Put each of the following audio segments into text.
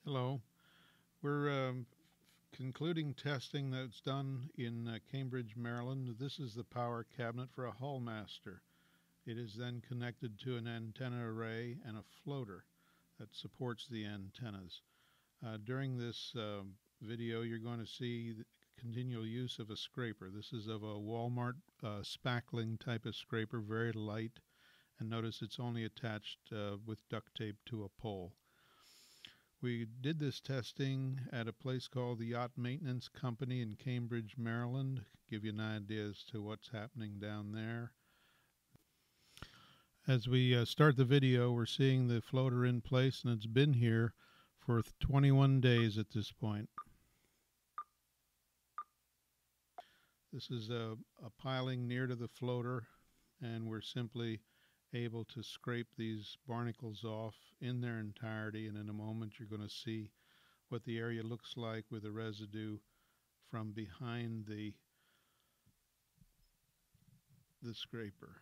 Hello. We're concluding testing that's done in Cambridge, Maryland. This is the power cabinet for a Hull Master. It is then connected to an antenna array and a floater that supports the antennas. During this video, you're going to see the continual use of a scraper. This is of a Walmart spackling type of scraper, very light. And notice it's only attached with duct tape to a pole. We did this testing at a place called the Yacht Maintenance Company in Cambridge, Maryland. Give you an idea as to what's happening down there. As we start the video, we're seeing the floater in place, and it's been here for 21 days at this point. This is a piling near to the floater, and we're simply able to scrape these barnacles off in their entirety, and in a moment you're going to see what the area looks like with the residue from behind the scraper.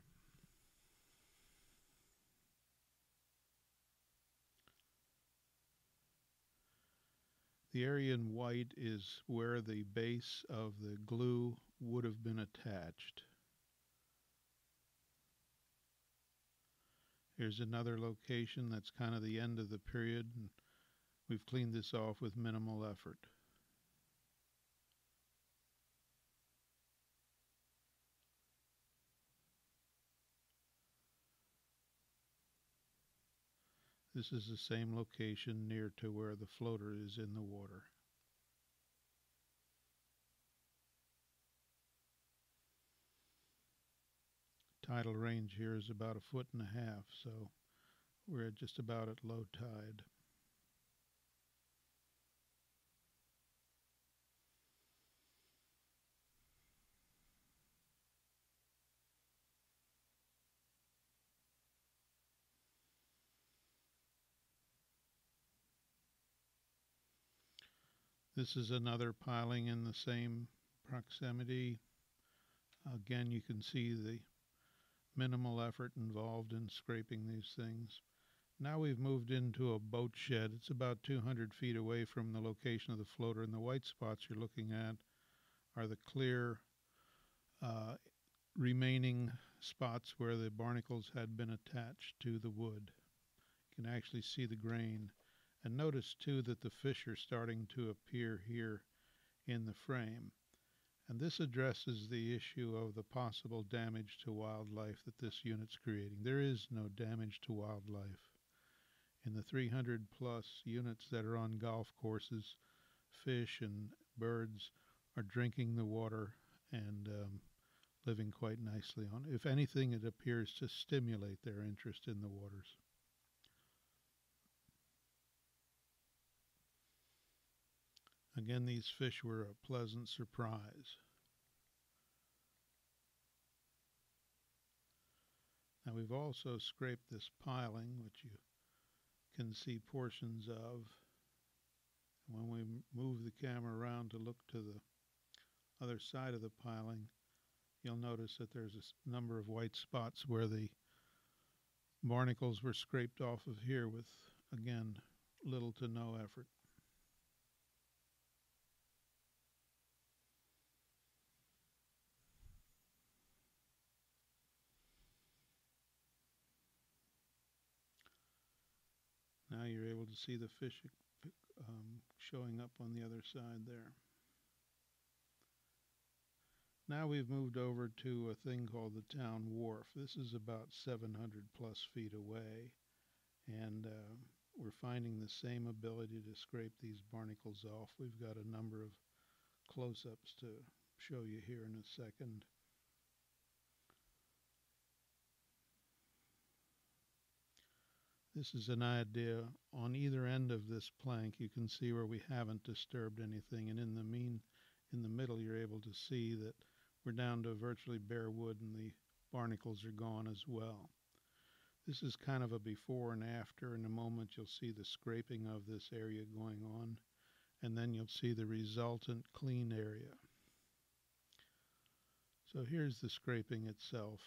The area in white is where the base of the glue would have been attached. Here's another location that's kind of the end of the period, and we've cleaned this off with minimal effort. This is the same location near to where the floater is in the water. Tidal range here is about 1.5 feet, so we're just about at low tide. This is another piling in the same proximity. Again, you can see the minimal effort involved in scraping these things. Now we've moved into a boat shed. It's about 200 feet away from the location of the floater, and the white spots you're looking at are the clear remaining spots where the barnacles had been attached to the wood. You can actually see the grain. And notice too that the fish are starting to appear here in the frame. And this addresses the issue of the possible damage to wildlife that this unit's creating. There is no damage to wildlife. In the 300 plus units that are on golf courses, fish and birds are drinking the water and living quite nicely on it. If anything, it appears to stimulate their interest in the waters. Again, these fish were a pleasant surprise. Now we've also scraped this piling, which you can see portions of. When we move the camera around to look to the other side of the piling, you'll notice that there's a number of white spots where the barnacles were scraped off of here with, again, little to no effort. Now you're able to see the fish showing up on the other side there. Now we've moved over to a thing called the town wharf. This is about 700 plus feet away, and we're finding the same ability to scrape these barnacles off. We've got a number of close-ups to show you here in a second. This is an idea. On either end of this plank, you can see where we haven't disturbed anything, and in the middle, you're able to see that we're down to virtually bare wood, and the barnacles are gone as well. This is kind of a before and after. In a moment, you'll see the scraping of this area going on, and then you'll see the resultant clean area. So here's the scraping itself.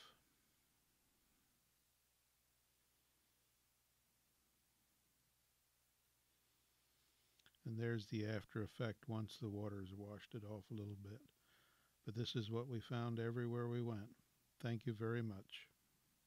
And there's the after effect once the water's washed it off a little bit. But this is what we found everywhere we went. Thank you very much.